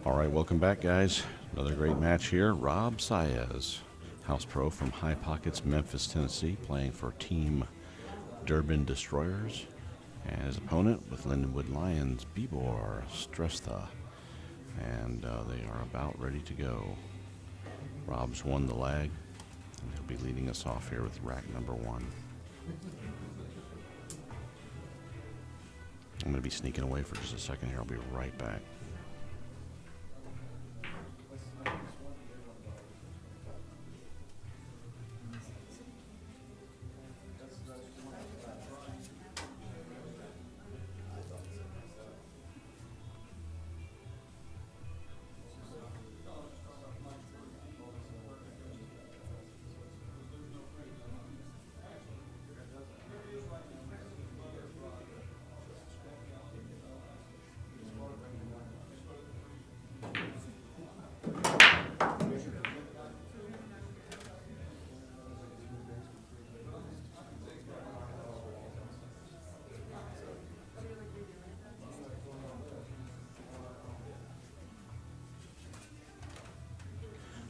All right, welcome back, guys. Another great match here. Robb Saez, house pro from High Pockets, Memphis, Tennessee, playing for Team Durbin Destroyers. And his opponent with Lindenwood Lions, Bibhor, Strestha. And they are about ready to go. Robb's won the leg, and he'll be leading us off here with rack number 1. I'm going to be sneaking away for just a second here. I'll be right back.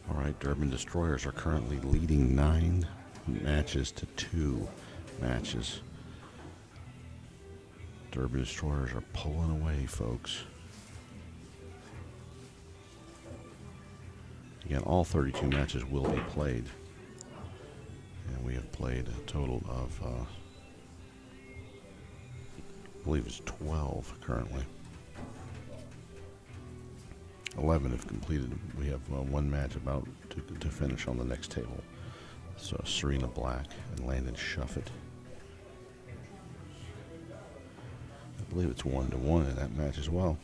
All right, Durbin Destroyers are currently leading 9 matches to 2 matches. Durbin Destroyers are pulling away, folks. Again, all 32 matches will be played. And we have played a total of, I believe it's 12 currently. 11 have completed. We have one match about to finish on the next table. So Serena Black and Landon Shuffett. I believe it's 1-1 in that match as well.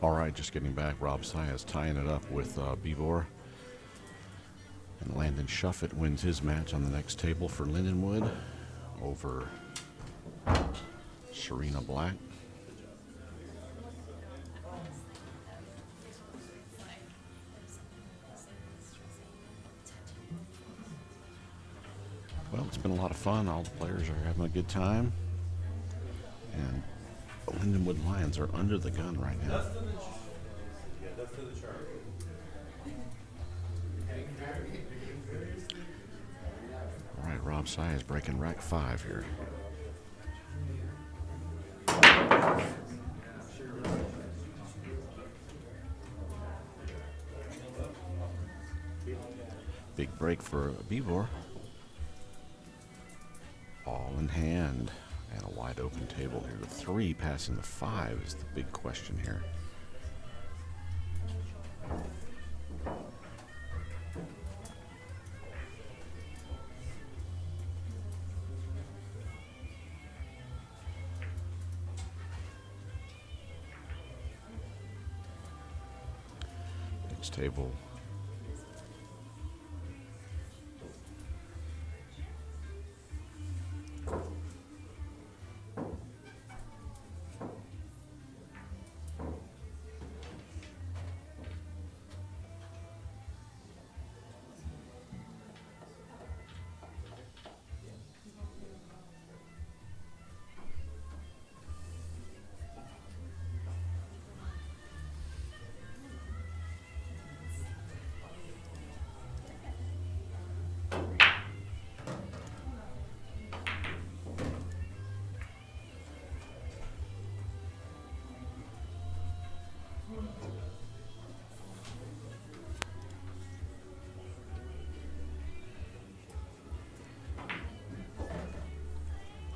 All right, just getting back. Robb Saez tying it up with Bibhor. And Landon Shuffett wins his match on the next table for Lindenwood over Serena Black. Well, it's been a lot of fun. All the players are having a good time. And the Lindenwood Lions are under the gun right now. All right, Robb Saez breaking rack 5 here. Big break for Bibhor. All in hand. And a wide open table here. The 3 passing the 5 is the big question here. Next table.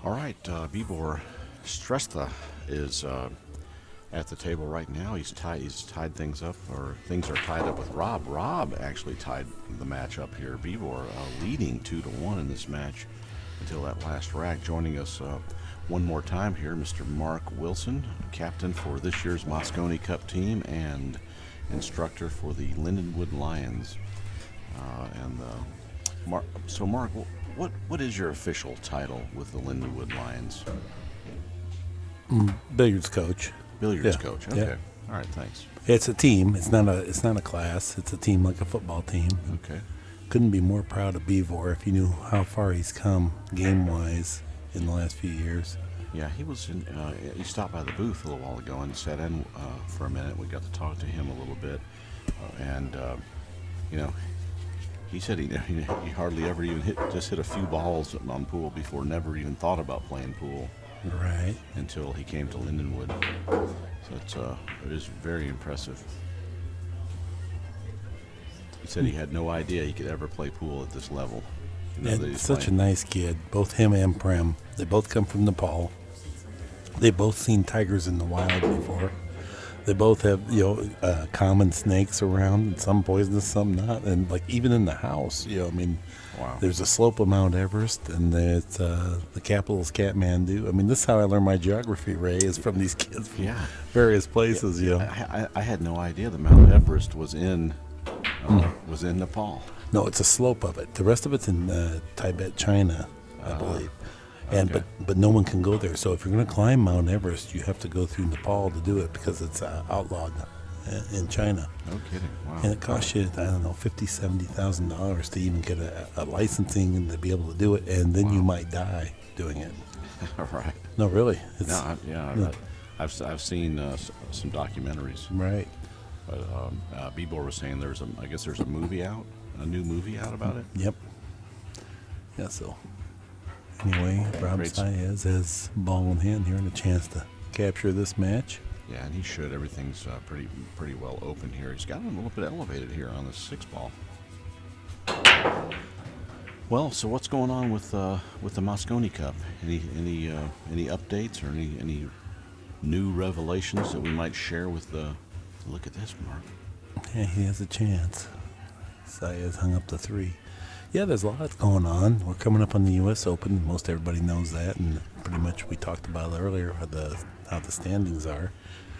All right, Bibhor Strestha is at the table right now. He's tied things up, or things are tied up with Robb. Robb actually tied the match up here. Bibhor leading 2-1 in this match until that last rack. Joining us one more time here, Mr. Mark Wilson, captain for this year's Moscone Cup team and instructor for the Lindenwood Lions. Mark, what is your official title with the Lindenwood Lions? Billiards coach. Billiards coach. Okay. Yeah. All right. Thanks. It's a team. It's not a class. It's a team like a football team. Okay. Couldn't be more proud of Bibhor if you knew how far he's come game wise in the last few years. Yeah, he was in. He stopped by the booth a little while ago and sat in for a minute. We got to talk to him a little bit, and he said he hardly ever even hit a few balls on pool before. Never even thought about playing pool. Right. Until he came to Lindenwood. So it is very impressive. He said he had no idea he could ever play pool at this level. And such a nice kid. Both him and Prem. They both come from Nepal. They both seen tigers in the wild before. They both have, common snakes around, and some poisonous, some not. And like even in the house, wow. There's a slope of Mount Everest, and it's the capital is Kathmandu. I mean, this is how I learned my geography, Ray, is from these kids from various places. I had no idea the Mount Everest was in Nepal. No, it's a slope of it. The rest of it's in Tibet, China, I believe. And okay. but no one can go there. So if you're going to climb Mount Everest, you have to go through Nepal to do it because it's outlawed in China. No kidding. Wow. And it costs you, I don't know, $50,000-$70,000 to even get a licensing and to be able to do it, and then you might die doing it. Right. No, really. I've seen some documentaries. Right. But Bibhor was saying there's a movie out, a new movie out about it. Yep. Yeah. So anyway, Robb Saez has ball in hand here and a chance to capture this match. Yeah, and he should. Everything's pretty well open here. He's got him a little bit elevated here on the 6-ball. Well, so what's going on with the Moscone Cup? Any updates or any new revelations that we might share with the? Look at this, Mark. Yeah, he has a chance. Saez hung up the 3. Yeah, there's a lot going on. We're coming up on the U.S. Open. Most everybody knows that, and pretty much we talked about earlier how the standings are.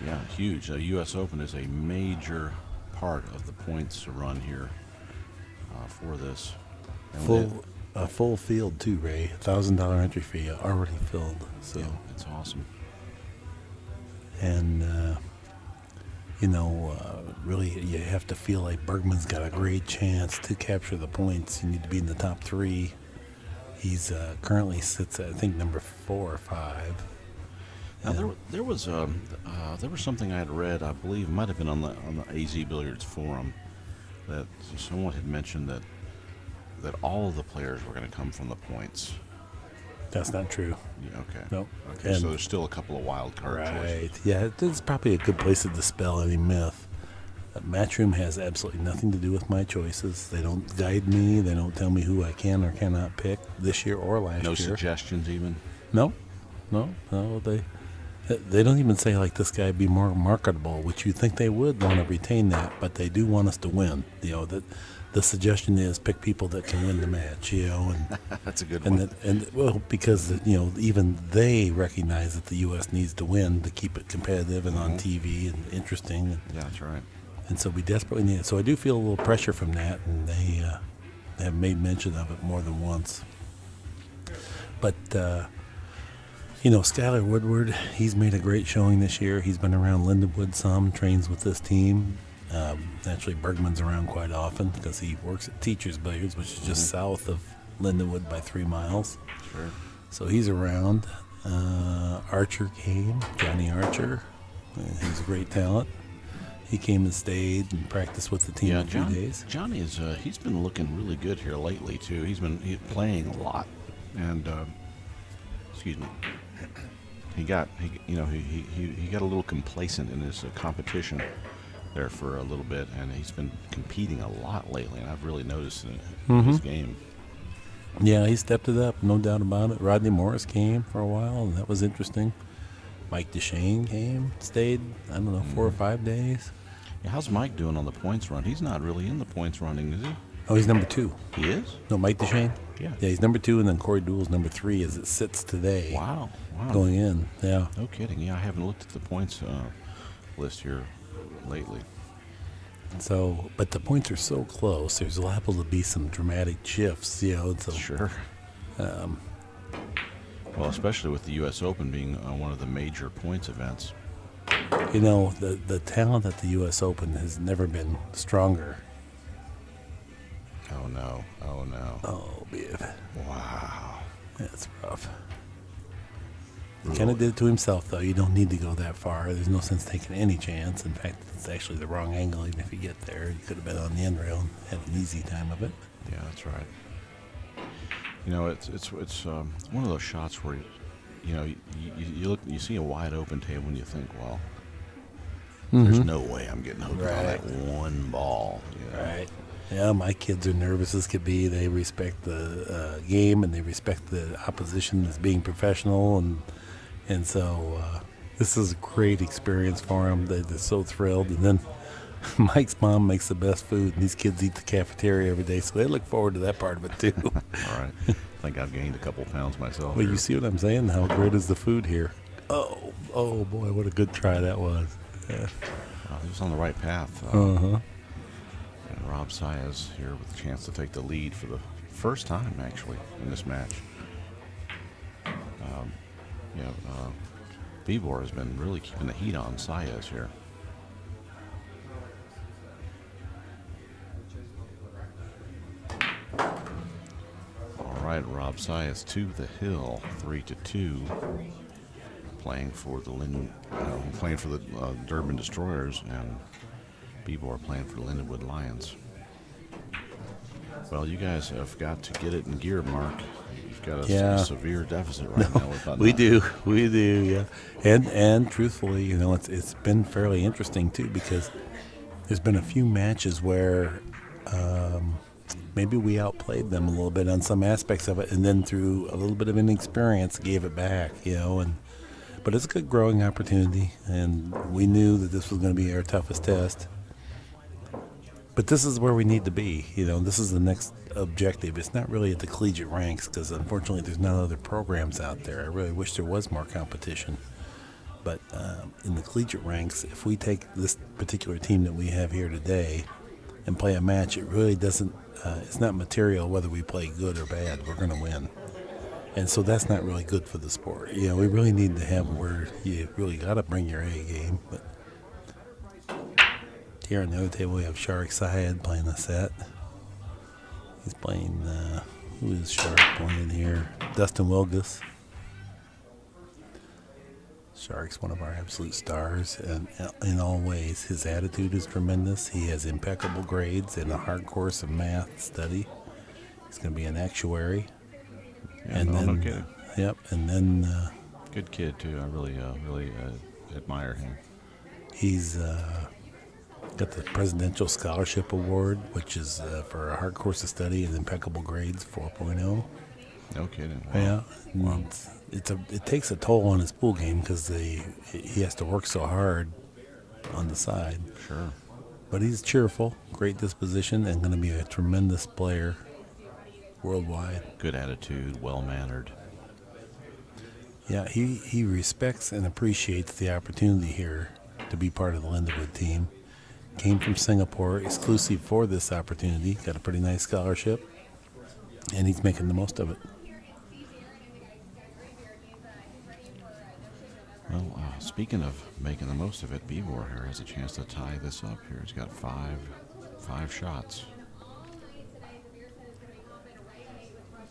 Yeah, huge. The U.S. Open is a major part of the points run here for this. And A full field too, Ray. $1,000 entry fee already filled. So yeah, it's awesome. and really you have to feel like Bergman's got a great chance to capture the points. You need to be in the top 3. He's currently sits at I think number 4 or 5. Now there was something I had read. I believe it might have been on the AZ Billiards forum that someone had mentioned that all of the players were going to come from the points. That's not true. Yeah, okay. Nope. Okay, so there's still a couple of wild card choices. Right. Yeah, it's probably a good place to dispel any myth. Matchroom has absolutely nothing to do with my choices. They don't guide me. They don't tell me who I can or cannot pick this year or last year. No suggestions even? No. They don't even say like this guy be more marketable, which you think they would want to retain that, but they do want us to win. That the suggestion is pick people that can win the match. And That's a good one. Because even they recognize that the U.S. needs to win to keep it competitive and on TV and interesting. Yeah, that's right. And so we desperately need it. So I do feel a little pressure from that, and they have made mention of it more than once. But Skylar Woodward, he's made a great showing this year. He's been around Lindenwood some, trains with this team. Actually, Bergman's around quite often because he works at Teachers Billiards, which is just south of Lindenwood by 3 miles. Sure. So he's around. Archer came, Johnny Archer. He's a great talent. He came and stayed and practiced with the team a few days. Johnny is he's been looking really good here lately too. He's playing a lot, and excuse me. He got a little complacent in his competition there for a little bit, and he's been competing a lot lately, and I've really noticed it in his game. Yeah, he stepped it up, no doubt about it. Rodney Morris came for a while, and that was interesting. Mike DeShane came, stayed, 4 or 5 days. Yeah, how's Mike doing on the points run? He's not really in the points running, is he? Oh, he's number 2. He is? No, Mike DeShane? Yeah. Yeah, he's number 2, and then Corey Doole's number 3 as it sits today. Wow. Going in, yeah. No kidding. Yeah, I haven't looked at the points list here lately. So, but the points are so close. There's liable to be some dramatic shifts, So, Sure. Well, especially with the U.S. Open being one of the major points events. The talent at the U.S. Open has never been stronger. Oh, no. Oh, Biv. Wow. That's rough. He kind of did it to himself, though. You don't need to go that far. There's no sense taking any chance. In fact, it's actually the wrong angle. Even if you get there, you could have been on the end rail and had an easy time of it. Yeah, that's right. It's one of those shots where you look, you see a wide open table, and you think, well, there's no way I'm getting hooked on that one ball. Right. Yeah, my kids are nervous as could be. They respect the game, and they respect the opposition as being professional, and so this is a great experience for them. They're so thrilled. And then Mike's mom makes the best food, and these kids eat the cafeteria every day, so they look forward to that part of it too. All right. I think I've gained a couple pounds myself. Well, you see what I'm saying? How great is the food here? Oh boy, what a good try that was. Yeah. He was on the right path. And Robb Saez here with a chance to take the lead for the first time, actually, in this match. Bibhor has been really keeping the heat on Saez here. All right, Robb Saez to the hill, 3-2, playing for the Durbin Destroyers, and Bibhor playing for the Lindenwood Lions. Well, you guys have got to get it in gear, Mark. You've got a severe deficit right now. We do, yeah. And truthfully, it's been fairly interesting too, because there's been a few matches where maybe we outplayed them a little bit on some aspects of it, and then through a little bit of inexperience gave it back, But it's a good growing opportunity, and we knew that this was going to be our toughest test. But this is where we need to be. This is the next objective. It's not really at the collegiate ranks, because unfortunately there's not other programs out there. I really wish there was more competition. But in the collegiate ranks, if we take this particular team that we have here today and play a match, it really doesn't, it's not material whether we play good or bad. We're going to win. And so that's not really good for the sport. You know, we really need to have where you really got to bring your A game. But here on the other table, we have Saez playing a set. He's playing, who is Shark playing here? Dustin Wilgus. Shark's one of our absolute stars, and in all ways, his attitude is tremendous. He has impeccable grades in a hard course of math study. He's going to be an actuary. Yeah, and no, then, no kidding. Yep, and then Good kid too. I really admire him. he's got the Presidential Scholarship Award, which is for a hard course of study and impeccable grades, 4.0. No kidding. Wow. Yeah, Wow. it takes a toll on his pool game because he has to work so hard on the side. Sure. But he's cheerful, great disposition, and going to be a tremendous player worldwide. Good attitude, well mannered. Yeah, he respects and appreciates the opportunity here to be part of the Lindenwood team. Came from Singapore exclusive for this opportunity, got a pretty nice scholarship, and he's making the most of it. Well, speaking of making the most of it, Bibhor here has a chance to tie this up here. He's got five shots.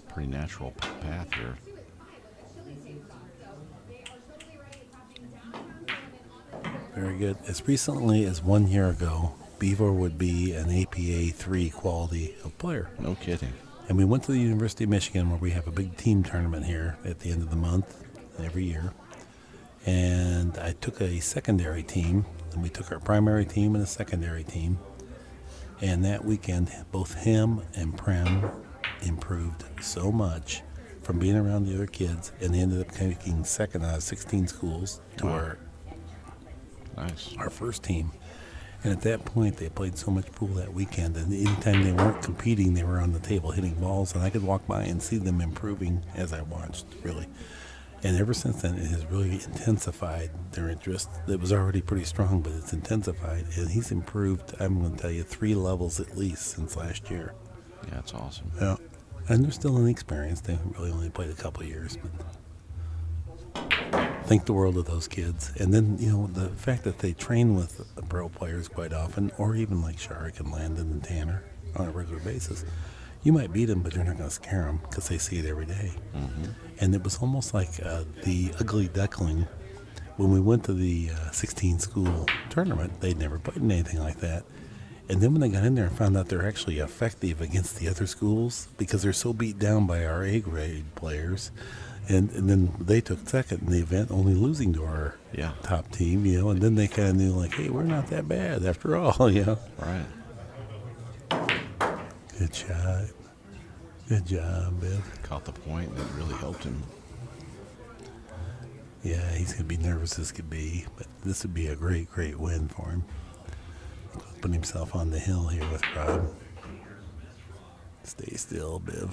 Pretty natural path here. Very good. As recently as 1 year ago, Bibhor would be an APA 3 quality of player. No kidding. And we went to the University of Michigan, where we have a big team tournament here at the end of the month every year. And I took a secondary team, and we took our primary team and a secondary team. And that weekend, both him and Prem improved so much from being around the other kids, and they ended up taking second out of 16 schools to Wow. Nice. our first team. And at that point, they played so much pool that weekend, and anytime they weren't competing, they were on the table hitting balls, and I could walk by and see them improving as I watched, really. And ever since then, it has really intensified their interest. It was already pretty strong, but it's intensified, and he's improved, I'm going to tell you, 3 levels at least since last year. Yeah, that's awesome. Yeah. And they're still inexperienced. They really only played a couple of years, but think the world of those kids. And then, you know, the fact that they train with the pro players quite often, or even like Shark and Landon and Tanner on a regular basis, you might beat them, but you're not going to scare them because they see it every day. Mm-hmm. And it was almost like the Ugly Duckling. When we went to the 16 school tournament, they'd never played in anything like that. And then when they got in there and found out they're actually effective against the other schools because they're so beat down by our A grade players, and then they took second in the event, only losing to our Yeah. top team, you know, and then they kind of knew, like, hey, we're not that bad after all, you know. Right. Good shot. Good job, Biv. Caught the point, and it really helped him. Yeah, he's going to be nervous as could be, but this would be a great, great win for him. Put himself on the hill here with Robb. Stay still, Biv.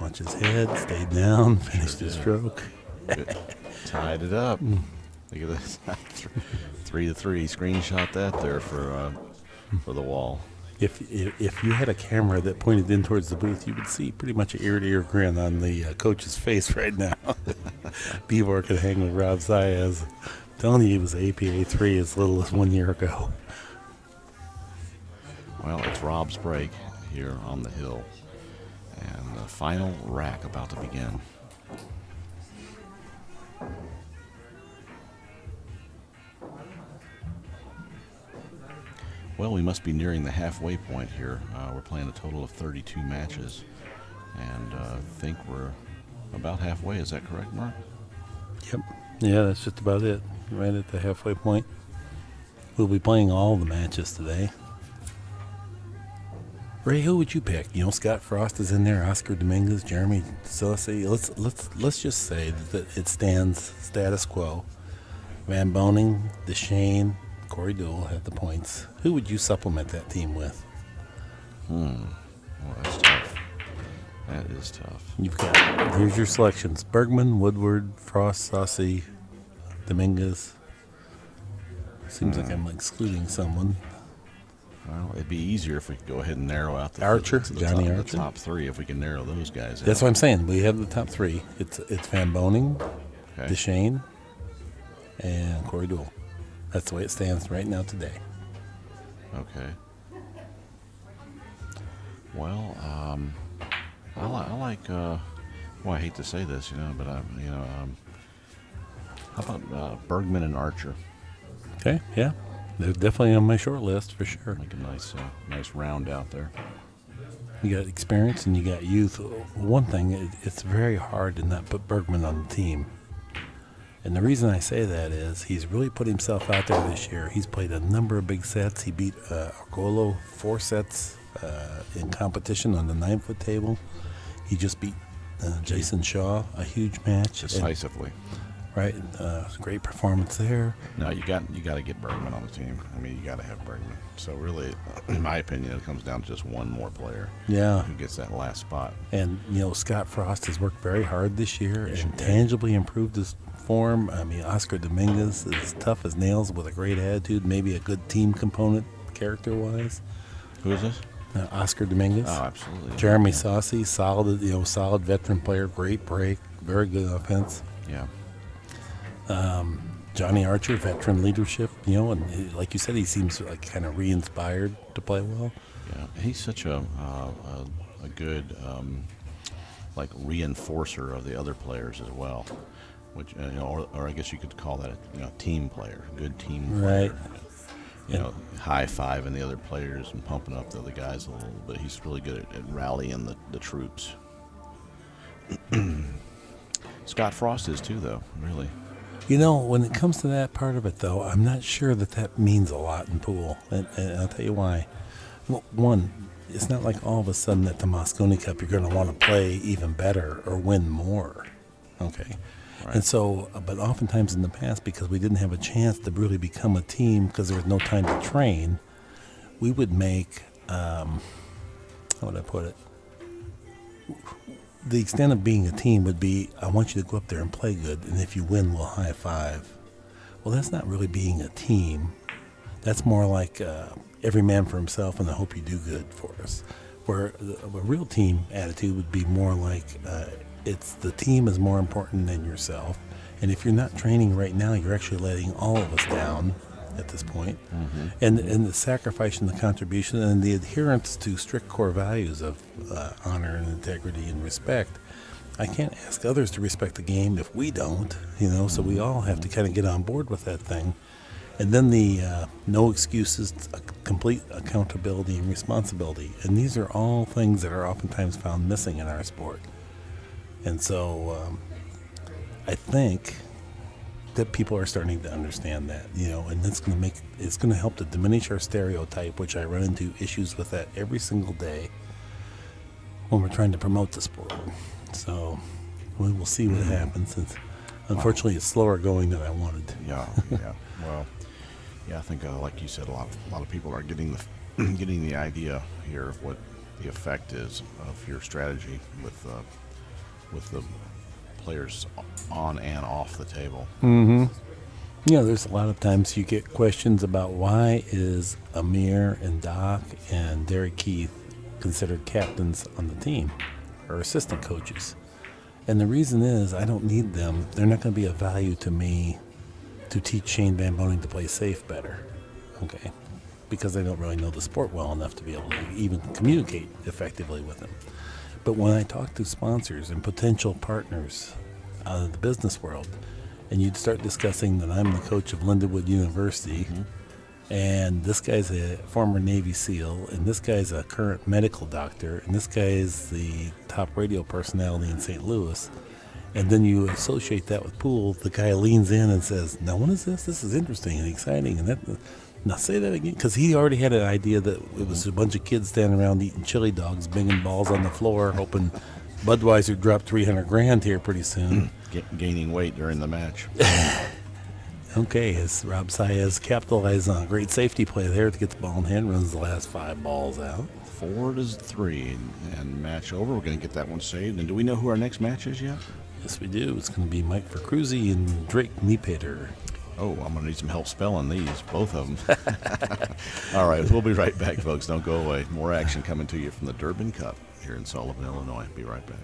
Watch his head, stay down, finish the stroke. Good. Tied it up. Look at this. 3-3. Screenshot that there for the wall. If you had a camera that pointed in towards the booth, you would see pretty much an ear-to-ear grin on the coach's face right now. Bibhor could hang with Robb Saez. I'm telling you, he was APA 3 as little as 1 year ago. Well, it's Robb's break here on the hill. And the final rack about to begin. Well, we must be nearing the halfway point here. We're playing a total of 32 matches. And I think we're about halfway. Is that correct, Mark? Yep. Yeah, that's just about it. Right at the halfway point. We'll be playing all the matches today. Ray, who would you pick? You know, Scott Frost is in there, Oscar Dominguez, Jeremy Sosi. Let's just say that it stands status quo. Van Boning, DeShane, Corey Deuel have the points. Who would you supplement that team with? Well, that's tough. That is tough. Here's your selections: Bergman, Woodward, Frost, Saucy, Dominguez. Seems like I'm excluding someone. Well, it'd be easier if we could go ahead and narrow out Archer, Johnny the Archer. top three, if we can narrow those guys That's out. what I'm saying. We have the top three. It's Van Boning, Okay. Deshane, and Corey Deuel. That's the way it stands right now today. Okay. Well, I like. Well, I hate to say this, but how about Bergman and Archer? Okay, yeah. They're definitely on my short list for sure. Like a nice round out there. You got experience and you got youth. One thing, it's very hard to not put Bergman on the team. And the reason I say that is he's really put himself out there this year. He's played a number of big sets. He beat Argolo 4 sets in competition on the 9-foot table. He just beat Jason Shaw, a huge match. Decisively. Right, great performance there. No, you got to get Bergman on the team. I mean, you got to have Bergman. So really, in my opinion, it comes down to just one more player. Yeah. Who gets that last spot. And, Scott Frost has worked very hard this year and tangibly improved his form. I mean, Oscar Dominguez is tough as nails with a great attitude, maybe a good team component character-wise. Who is this? Oscar Dominguez. Oh, absolutely. Jeremy Saucy, solid veteran player, great break, very good offense. Yeah. Johnny Archer, veteran leadership, and like you said, he seems like kind of re-inspired to play well. Yeah, he's such a good reinforcer of the other players as well, which or I guess you could call that a team player, good team player. Right. High fiving the other players and pumping up the other guys a little bit. He's really good at rallying the troops. Scott Frost is too, though, really. When it comes to that part of it, though, I'm not sure that means a lot in pool, and I'll tell you why. Well, one, it's not like all of a sudden at the Moscone Cup you're going to want to play even better or win more, okay? Right. And so, but oftentimes in the past, because we didn't have a chance to really become a team because there was no time to train, we would make, how would I put it? The extent of being a team would be, I want you to go up there and play good, and if you win, we'll high five. Well, that's not really being a team. That's more like every man for himself, and I hope you do good for us. Where a real team attitude would be more like, it's the team is more important than yourself, and if you're not training right now, you're actually letting all of us down at this point. Mm-hmm. And the sacrifice and the contribution and the adherence to strict core values of honor and integrity and respect. I can't ask others to respect the game if we don't, so we all have to kind of get on board with that thing. And then the no excuses, complete accountability and responsibility. And these are all things that are oftentimes found missing in our sport. And so I think that people are starting to understand that, and it's going to help to diminish our stereotype, which I run into issues with that every single day when we're trying to promote the sport. So we will see what happens. Unfortunately, it's slower going than I wanted. Yeah. Well, I think like you said, a lot of people are getting the idea here of what the effect is of your strategy with the players on and off the table. Mm-hmm. There's a lot of times you get questions about why is Amir and Doc and Derek Keith considered captains on the team or assistant coaches. And the reason is I don't need them. They're not going to be of value to me to teach Shane Van Boning to play safe better, okay? Because I don't really know the sport well enough to be able to even communicate effectively with them. But when I talk to sponsors and potential partners out of the business world, and you'd start discussing that I'm the coach of Lindenwood University, and this guy's a former Navy SEAL, and this guy's a current medical doctor, and this guy is the top radio personality in St. Louis, and then you associate that with pool, the guy leans in and says, now what is this? This is interesting and exciting. And that, now say that again, because he already had an idea that it was a bunch of kids standing around eating chili dogs, banging balls on the floor, hoping Budweiser dropped $300,000 here pretty soon. Gaining weight during the match. Okay, as Robb Saez capitalized on a great safety play there to get the ball in hand, runs the last 5 balls out. 4-3, and match over. We're going to get that one saved. And do we know who our next match is yet? Yes, we do. It's going to be Mike Vercruzzi and Drake Niepater. Oh, I'm going to need some help spelling these, both of them. All right, we'll be right back, folks. Don't go away. More action coming to you from the Durbin Cup here in Sullivan, Illinois. Be right back.